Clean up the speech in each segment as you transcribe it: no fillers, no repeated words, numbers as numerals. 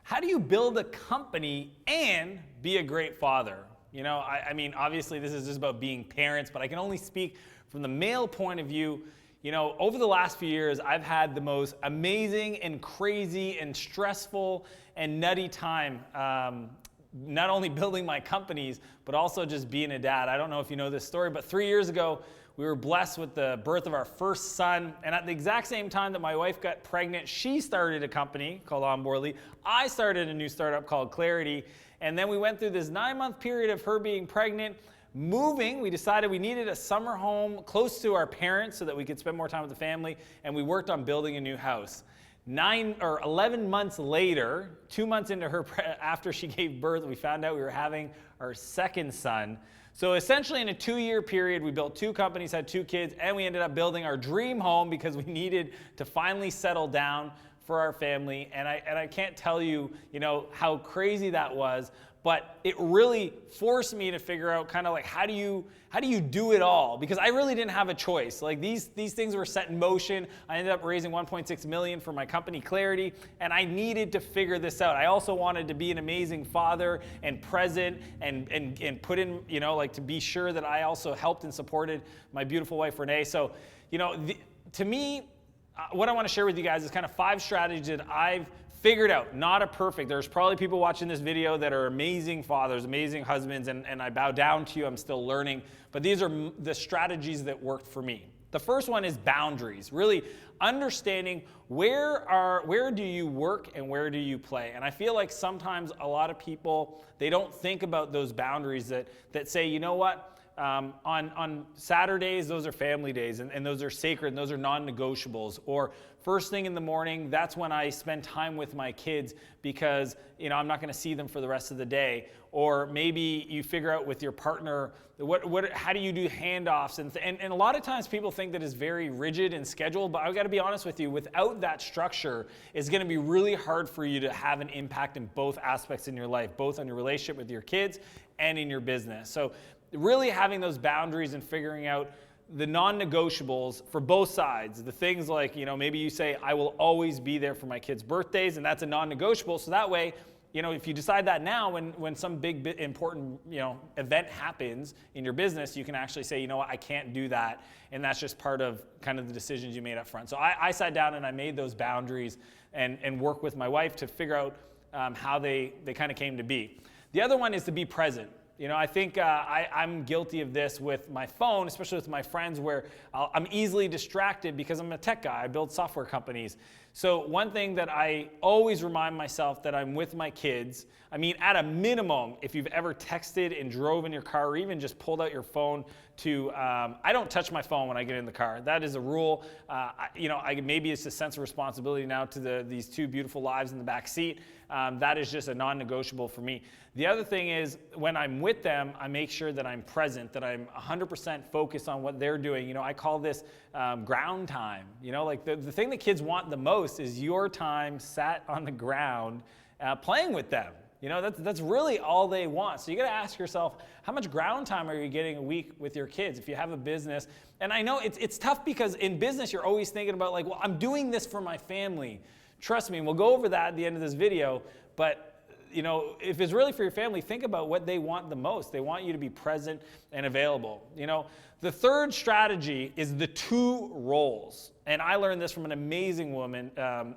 how do you build a company and be a great father? You know, I mean, obviously this is just about being parents, but I can only speak from the male point of view. You know, over the last few years, I've had the most amazing and crazy and stressful and nutty time, not only building my companies, but also just being a dad. I don't know if you know this story, but 3 years ago, we were blessed with the birth of our first son. And at the exact same time that my wife got pregnant, she started a company called Onboardly. I started a new startup called Clarity. And then we went through this 9-month period of her being pregnant, moving. We decided we needed a summer home close to our parents so that we could spend more time with the family. And we worked on building a new house. 11 months later, 2 months into after she gave birth, we found out we were having our second son. So essentially in a 2-year period, we built 2 companies, had 2 kids, and we ended up building our dream home because we needed to finally settle down for our family. And I can't tell you, how crazy that was, but it really forced me to figure out kind of like, how do you do it all? Because I really didn't have a choice. Like these things were set in motion. I ended up raising $1.6 million for my company Clarity, and I needed to figure this out. I also wanted to be an amazing father and present and put in, to be sure that I also helped and supported my beautiful wife Renee. So, to me, what I want to share with you guys is kind of 5 strategies that I've figured out. Not a perfect. There's probably people watching this video that are amazing fathers, amazing husbands, and I bow down to you. I'm still learning. But these are the strategies that worked for me. The first one is boundaries. Really understanding where do you work and where do you play. And I feel like sometimes a lot of people, they don't think about those boundaries that say, you know what? On Saturdays, those are family days, and those are sacred, and those are non-negotiables. Or first thing in the morning, that's when I spend time with my kids because I'm not going to see them for the rest of the day. Or maybe you figure out with your partner how do you do handoffs, and a lot of times people think that it's very rigid and scheduled. But I've got to be honest with you, without that structure, it's going to be really hard for you to have an impact in both aspects in your life, both on your relationship with your kids and in your business. So really having those boundaries and figuring out the non-negotiables for both sides. The things like, maybe you say, I will always be there for my kids' birthdays, and that's a non-negotiable. So that way, if you decide that now, when some big, important, event happens in your business, you can actually say, I can't do that. And that's just part of kind of the decisions you made up front. So I sat down and I made those boundaries and worked with my wife to figure out how they kind of came to be. The other one is to be present. I think I'm guilty of this with my phone, especially with my friends, where I'm easily distracted because I'm a tech guy. I build software companies. So one thing that I always remind myself that I'm with my kids. I mean, at a minimum, if you've ever texted and drove in your car or even just pulled out your phone I don't touch my phone when I get in the car. That is a rule. Maybe it's a sense of responsibility now to these 2 beautiful lives in the back seat. That is just a non-negotiable for me. The other thing is when I'm with them, I make sure that I'm present, that I'm 100% focused on what they're doing. I call this ground time. The thing that kids want the most is your time sat on the ground playing with them. That's really all they want. So you got to ask yourself, how much ground time are you getting a week with your kids if you have a business? And I know it's tough because in business you're always thinking about like, well, I'm doing this for my family. Trust me, and we'll go over that at the end of this video. But if it's really for your family, think about what they want the most. They want you to be present and available. The third strategy is the 2 roles. And I learned this from an amazing woman,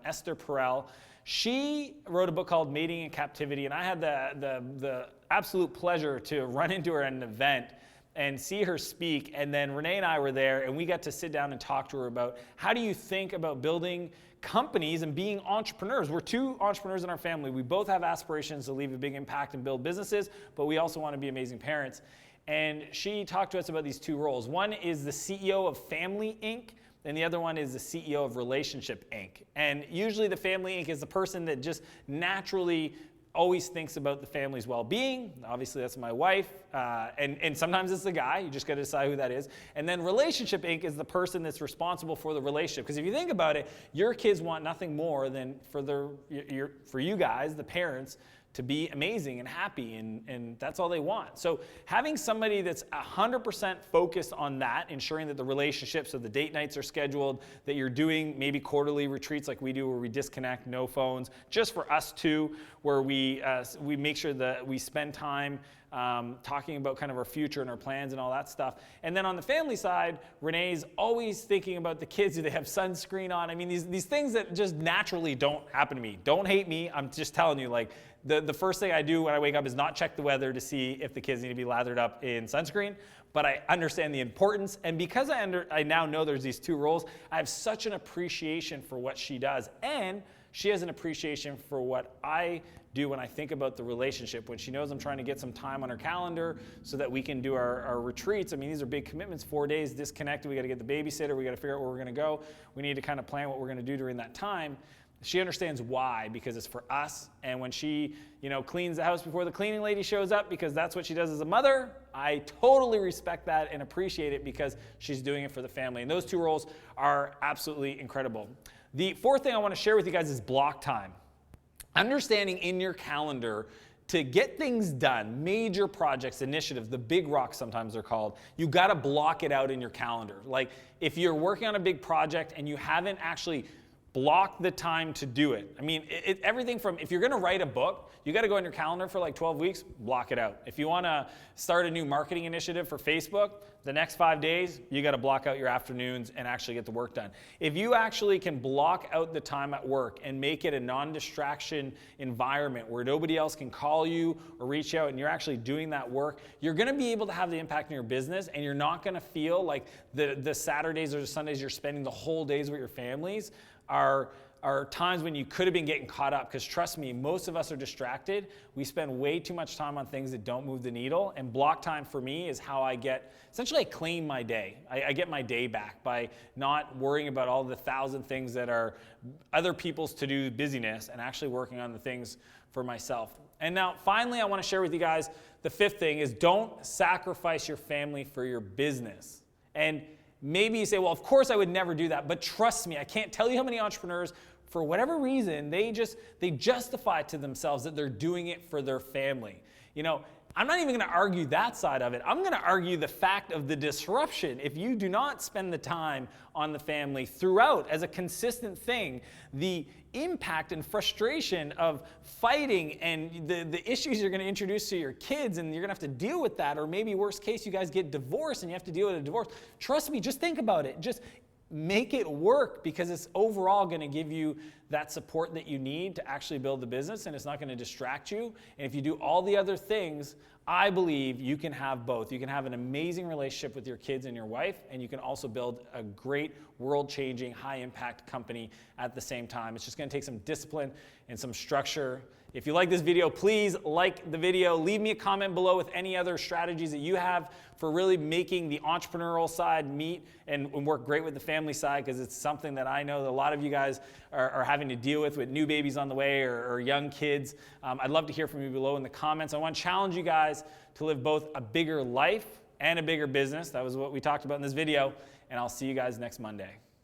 Esther Perel. She wrote a book called Mating in Captivity, and I had the absolute pleasure to run into her at an event and see her speak. And then Renee and I were there, and we got to sit down and talk to her about how do you think about building companies and being entrepreneurs. We're 2 entrepreneurs in our family. We both have aspirations to leave a big impact and build businesses, but we also want to be amazing parents. And she talked to us about these 2 roles. One is the CEO of Family Inc., and the other one is the CEO of Relationship Inc. And usually the Family Inc. is the person that just naturally always thinks about the family's well-being. Obviously, that's my wife. And sometimes it's the guy. You just got to decide who that is. And then Relationship Inc. is the person that's responsible for the relationship. Because if you think about it, your kids want nothing more than for you guys, the parents, to be amazing and happy, and that's all they want. So having somebody that's 100% focused on that, ensuring that the relationship, so the date nights are scheduled, that you're doing maybe quarterly retreats like we do where we disconnect, no phones, just for us two, where we make sure that we spend time talking about kind of our future and our plans and all that stuff. And then on the family side, Renee's always thinking about the kids. Do they have sunscreen on? I mean, these things that just naturally don't happen to me. Don't hate me. I'm just telling you, like, the first thing I do when I wake up is not check the weather to see if the kids need to be lathered up in sunscreen, but I understand the importance. And because I now know there's these two roles, I have such an appreciation for what she does. And she has an appreciation for what I do when I think about the relationship. When she knows I'm trying to get some time on her calendar so that we can do our retreats. I mean, these are big commitments, 4 days disconnected. We got to get the babysitter. We got to figure out where we're going to go. We need to kind of plan what we're going to do during that time. She understands why, because it's for us. And when she, cleans the house before the cleaning lady shows up, because that's what she does as a mother, I totally respect that and appreciate it because she's doing it for the family. And those two roles are absolutely incredible. The fourth thing I want to share with you guys is block time. Understanding in your calendar to get things done, major projects, initiatives, the big rocks sometimes they're called, you got to block it out in your calendar. Like if you're working on a big project and you haven't actually block the time to do it. I mean, everything from, if you're going to write a book, you got to go on your calendar for like 12 weeks, block it out. If you want to start a new marketing initiative for Facebook, the next 5 days, you got to block out your afternoons and actually get the work done. If you actually can block out the time at work and make it a non-distraction environment where nobody else can call you or reach out and you're actually doing that work, you're going to be able to have the impact in your business, and you're not going to feel like the Saturdays or the Sundays you're spending the whole days with your families are times when you could have been getting caught up. Because trust me, most of us are distracted. We spend way too much time on things that don't move the needle. And block time for me is how I I claim my day. I get my day back by not worrying about all the 1,000 things that are other people's to-do busyness and actually working on the things for myself. And now finally, I want to share with you guys the fifth thing is don't sacrifice your family for your business. And maybe you say, well, of course I would never do that. But trust me, I can't tell you how many entrepreneurs, for whatever reason, they justify to themselves that they're doing it for their family. I'm not even going to argue that side of it. I'm going to argue the fact of the disruption. If you do not spend the time on the family throughout as a consistent thing, the impact and frustration of fighting and the issues you're going to introduce to your kids, and you're going to have to deal with that, or maybe worst case, you guys get divorced and you have to deal with a divorce. Trust me, just think about it. Just make it work, because it's overall going to give you that support that you need to actually build the business, and it's not going to distract you. And if you do all the other things, I believe you can have both. You can have an amazing relationship with your kids and your wife, and you can also build a great world-changing, high-impact company at the same time. It's just going to take some discipline and some structure. If you like this video, please like the video. Leave me a comment below with any other strategies that you have for really making the entrepreneurial side meet and work great with the family side, because it's something that I know that a lot of you guys are having to deal with new babies on the way or young kids. I'd love to hear from you below in the comments. I want to challenge you guys to live both a bigger life and a bigger business. That was what we talked about in this video, and I'll see you guys next Monday.